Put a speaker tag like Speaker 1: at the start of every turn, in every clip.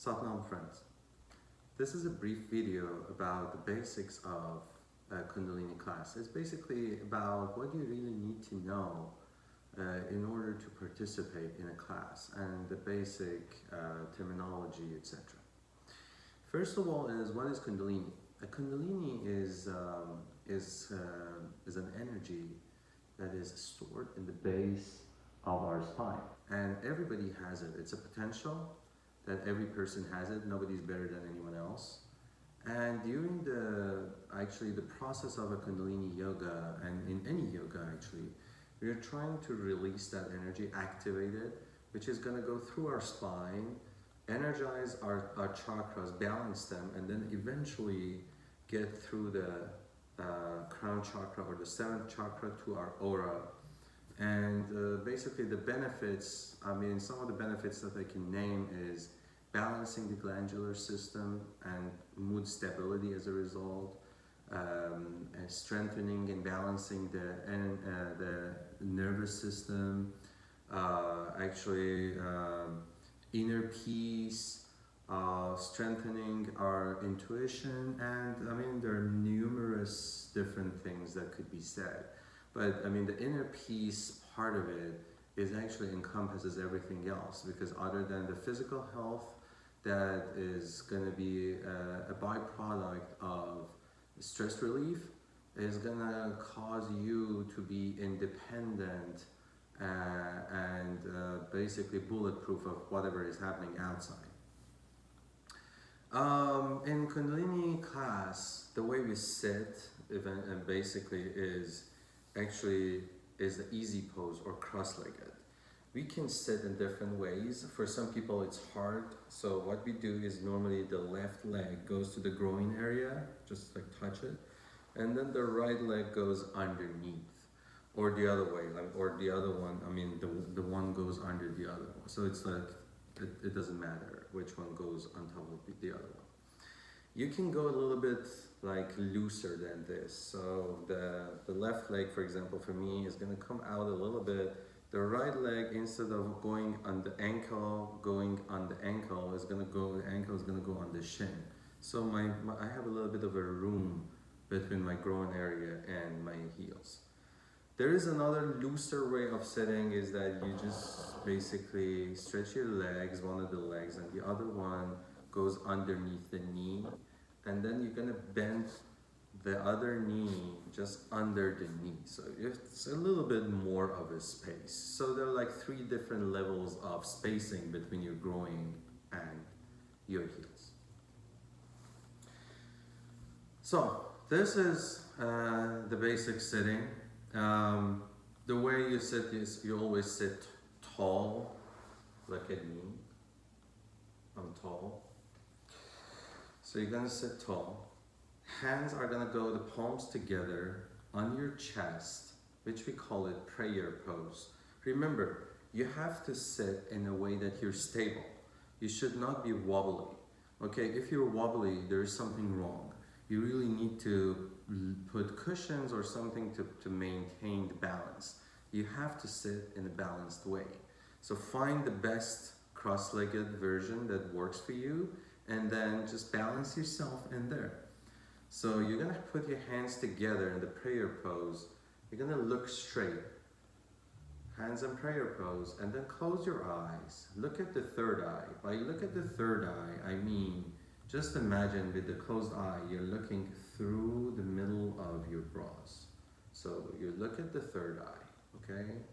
Speaker 1: Satnam friends, this is a brief video about the basics of a Kundalini class. It's basically about what you really need to know in order to participate in a class and the basic terminology, etc. First of all, is what is Kundalini? A Kundalini is an energy that is stored in the base of our spine, and everybody has it. It's a potential that every person has it. Nobody's better than anyone else. And during the process of a Kundalini Yoga, and in any yoga actually, we are trying to release that energy, activate it, which is going to go through our spine, energize our chakras, balance them, and then eventually get through the crown chakra or the seventh chakra to our aura. And basically the benefits, some of the benefits that I can name is balancing the glandular system and mood stability as a result, and strengthening and balancing the nervous system, inner peace, strengthening our intuition, and there are numerous different things that could be said. But the inner peace part of it is actually encompasses everything else, because other than the physical health that is going to be a byproduct of stress relief, is going to cause you to be independent and basically bulletproof of whatever is happening outside. In Kundalini class, the way we sit basically is the easy pose or cross-legged. We can sit in different ways. For some people it's hard, so what we do is normally the left leg goes to the groin area, just like touch it, and then the right leg goes underneath, or the other way, or the other one, the one goes under the other one. So it's like, it doesn't matter which one goes on top of the other one. You can go a little bit looser than this. So the left leg, for example, for me is going to come out a little bit. The right leg, instead of going on the ankle, the ankle is going to go on the shin. So I have a little bit of a room between my groin area and my heels. There is another looser way of sitting, is that you just basically stretch your legs, one of the legs, and the other one goes underneath the knee, and then you're going to bend the other knee just under the knee. So it's a little bit more of a space. So there are 3 different levels of spacing between your groin and your heels. So this is the basic sitting. The way you sit is you always sit tall. Look at me. I'm tall. So you're gonna sit tall. Hands are gonna go, the palms together on your chest, which we call it prayer pose. Remember, you have to sit in a way that you're stable. You should not be wobbly. Okay, if you're wobbly, there is something wrong. You really need to put cushions or something to maintain the balance. You have to sit in a balanced way. So find the best cross-legged version that works for you, and then just balance yourself in there. So you're gonna put your hands together in the prayer pose. You're gonna look straight, hands in prayer pose, and then close your eyes. Look at the third eye. By look at the third eye, I mean, just imagine with the closed eye, you're looking through the middle of your brows. So you look at the third eye, okay?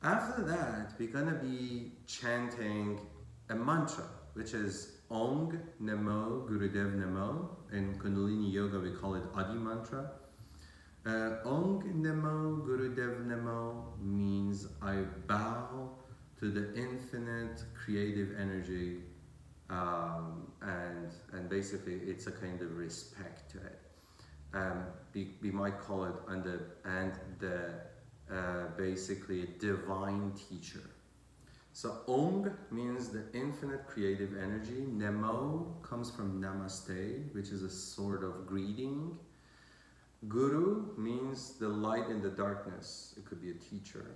Speaker 1: After that, we're gonna be chanting a mantra, which is Om Namo Gurudev Namo. In Kundalini Yoga, we call it Adi Mantra. Om Namo Gurudev Namo means I bow to the infinite creative energy, and basically it's a kind of respect to it. We might call it basically divine teacher. So Om means the infinite creative energy. Namo comes from Namaste, which is a sort of greeting. Guru means the light in the darkness. It could be a teacher.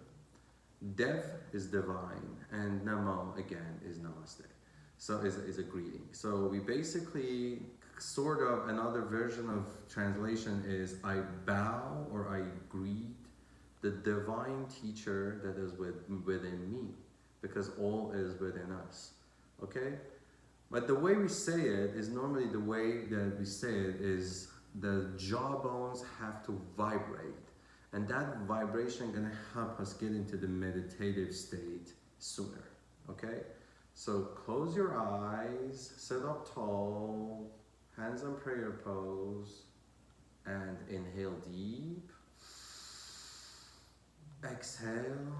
Speaker 1: Dev is divine, and Namo again is Namaste. So is a greeting. So we basically sort of another version of translation is I bow or I greet the divine teacher that is within me, because all is within us. Okay? But the way we say it is normally the way that we say it is the jawbones have to vibrate. And that vibration gonna help us get into the meditative state sooner. Okay? So close your eyes, sit up tall, hands on prayer pose, and inhale deep. Exhale.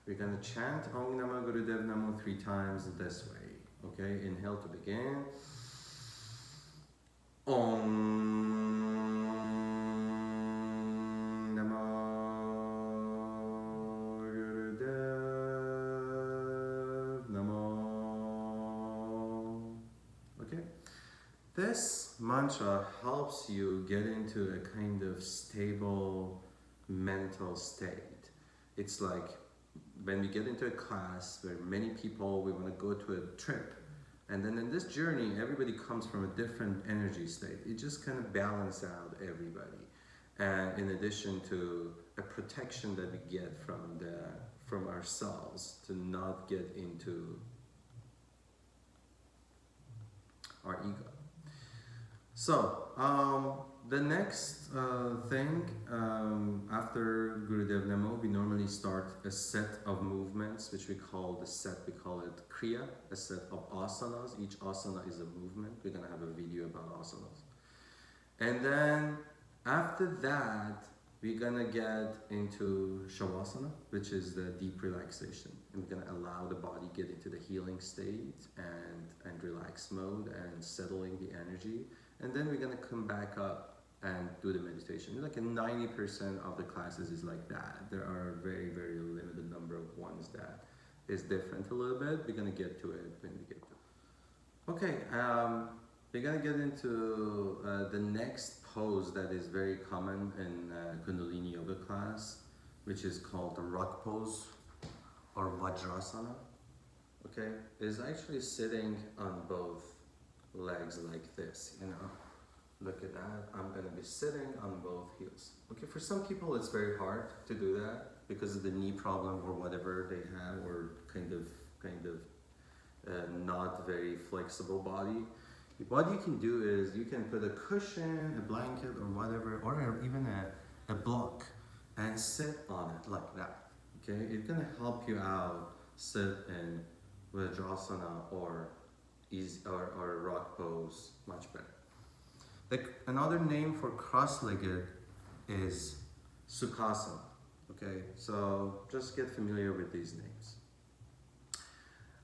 Speaker 1: We're gonna chant Om Namah Gurudev Namo 3 times this way. Okay, inhale to begin. Om Namah Gurudev Namo. Okay, this mantra helps you get into a kind of stable mental state. It's like when we get into a class where many people, we want to go to a trip, and then in this journey everybody comes from a different energy state. It just kind of balances out everybody, and in addition to a protection that we get from ourselves to not get into our ego. So the next thing after Gurudev Namo, we normally start a set of movements, which we call it Kriya, a set of asanas. Each asana is a movement. We're gonna have a video about asanas. And then after that, we're gonna get into Shavasana, which is the deep relaxation. And we're gonna allow the body get into the healing state and relax mode and settling the energy. And then we're gonna come back up and do the meditation. Like 90% of the classes is like that. There are very, very limited number of ones that is different a little bit. We're gonna get to it when we get to it. Okay, we're gonna get into the next pose that is very common in Kundalini Yoga class, which is called the rock pose or Vajrasana. Okay, is actually sitting on both legs like this, you know. Look at that. I'm gonna be sitting on both heels. Okay, for some people it's very hard to do that because of the knee problem or whatever they have, or kind of not very flexible body. What you can do is you can put a cushion, a blanket, or whatever, or even a block, and sit on it like that. Okay, it's gonna help you out. Sit in Vajrasana or rock pose much better. Another name for cross-legged is Sukhasana. Okay, so just get familiar with these names.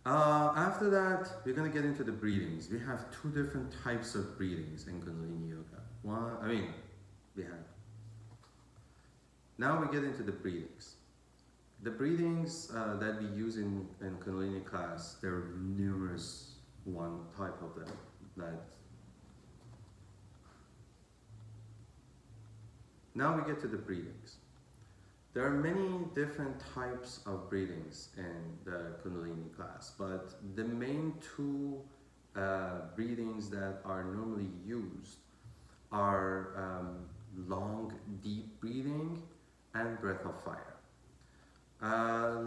Speaker 1: After that, we're gonna get into the breathings. We have 2 different types of breathings in Kundalini Yoga. Now we get into the breathings. The breathings that we use in Kundalini class, there are numerous type of them. Now we get to the breathings. There are many different types of breathings in the Kundalini class, but the main 2 breathings that are normally used are long, deep breathing and breath of fire.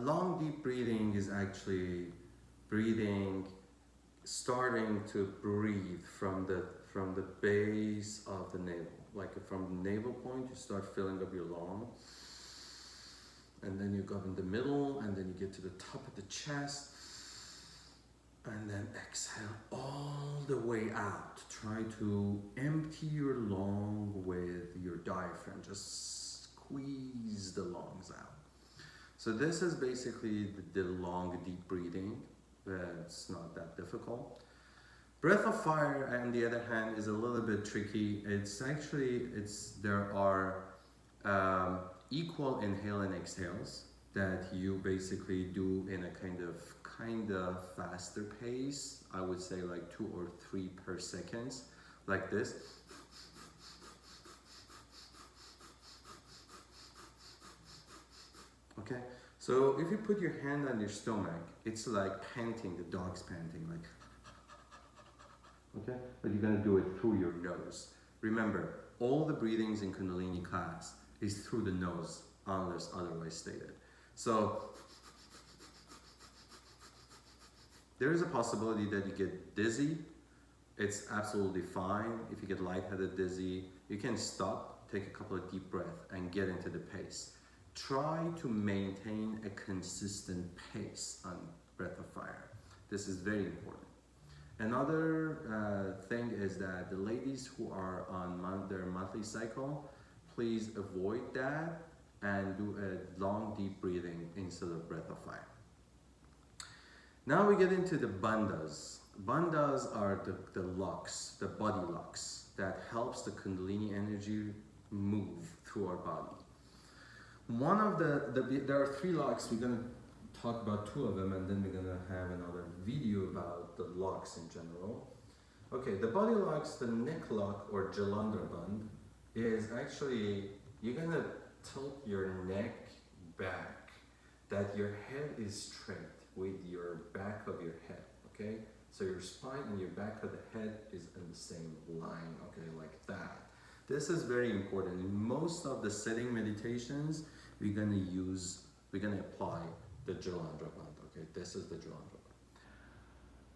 Speaker 1: Long, deep breathing is actually breathing, starting to breathe from the base of the navel. Like from the navel point, you start filling up your lung, and then you go in the middle, and then you get to the top of the chest, and then exhale all the way out. Try to empty your lung with your diaphragm. Just squeeze the lungs out. So this is basically the long, deep breathing. It's not that difficult. Breath of fire, on the other hand, is a little bit tricky. There are equal inhale and exhales that you basically do in a kind of faster pace. I would say like 2 or 3 per second, like this. Okay, So if you put your hand on your stomach, it's like panting, the dog's panting, like, okay? But you're gonna do it through your nose. Remember, all the breathings in Kundalini class is through the nose, unless otherwise stated. So there is a possibility that you get dizzy. It's absolutely fine. If you get lightheaded, dizzy, you can stop, take a couple of deep breaths, and get into the pace. Try to maintain a consistent pace on Breath of Fire. This is very important. Another thing is that the ladies who are on their monthly cycle, please avoid that and do a long deep breathing instead of Breath of Fire. Now we get into the bandhas. Bandhas are the locks, the body locks that helps the Kundalini energy move through our body. One of there are 3 locks. We're gonna talk about 2 of them, and then we're gonna have another video about the locks in general. Okay, the body locks, the neck lock or Jalandhar band is actually, you're gonna tilt your neck back, that your head is straight with your back of your head, okay? So your spine and your back of the head is in the same line, okay, like that. This is very important. In most of the sitting meditations, we're gonna apply the Jalandhar band, okay? This is the Jalandhar band.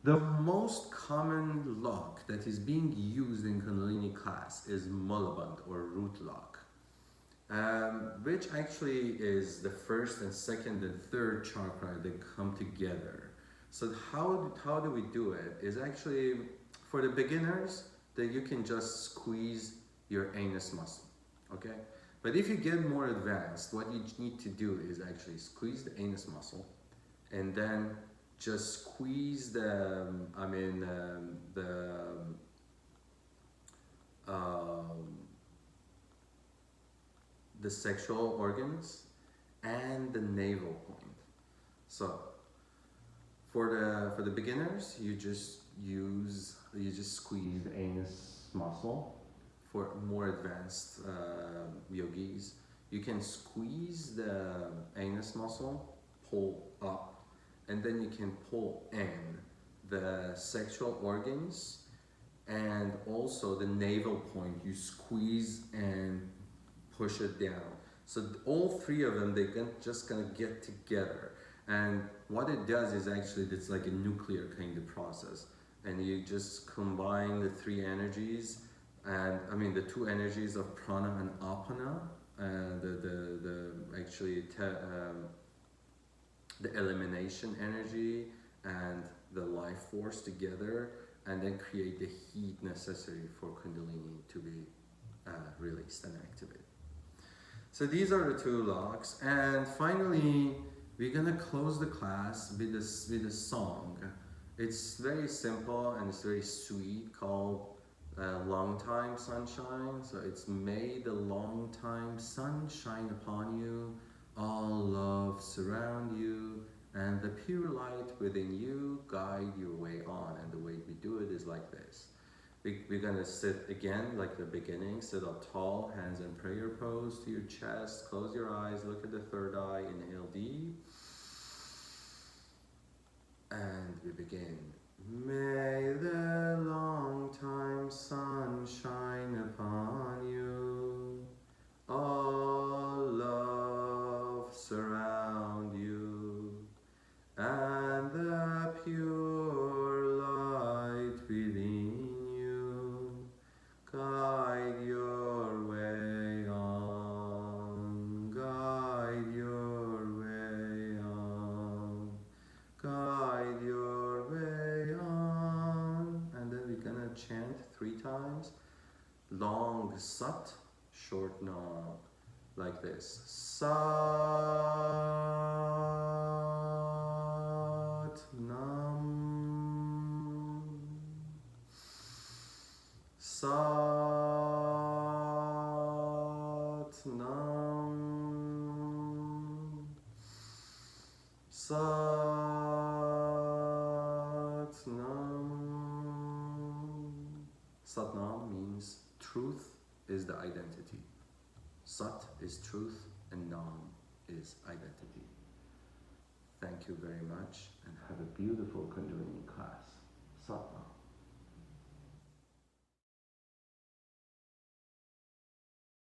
Speaker 1: The most common lock that is being used in Kundalini class is Mulaband or root lock, which actually is the first and second and third chakra that come together. So how do we do it? Is actually, for the beginners, that you can just squeeze your anus muscle, okay? But if you get more advanced, what you need to do is actually squeeze the anus muscle and then just squeeze the sexual organs and the navel point. So for the beginners, you just squeeze the anus muscle. For more advanced yogis, you can squeeze the anus muscle, pull up, and then you can pull in the sexual organs and also the navel point. You squeeze and push it down. So all 3 of them, they're just gonna get together. And what it does is actually, it's like a nuclear kind of process. And you just combine the 3 energies, and the 2 energies of prana and apana, the elimination energy and the life force together, and then create the heat necessary for Kundalini to be released and activated. So these are the 2 locks, and finally we're gonna close the class with a song. It's very simple and it's very sweet, called Long Time Sunshine. So it's, may the long time sun shine upon you, all love surround you, and the pure light within you guide your way on. And the way we do it is like this. We're gonna sit again like the beginning, sit up tall, hands in prayer pose to your chest, close your eyes, look at the third eye, inhale deep, and we begin. May the long time sun shine upon you, all love surround you, and the pure light within you guide your way on, guide your way on, guide your way on. And then we're gonna chant 3 times, long sat, short nam, like this. Sat nam, sat nam, sat nam. Sat nam means truth is the identity. Sat is truth and nam is identity.
Speaker 2: you very much, and have a beautiful Kundalini class.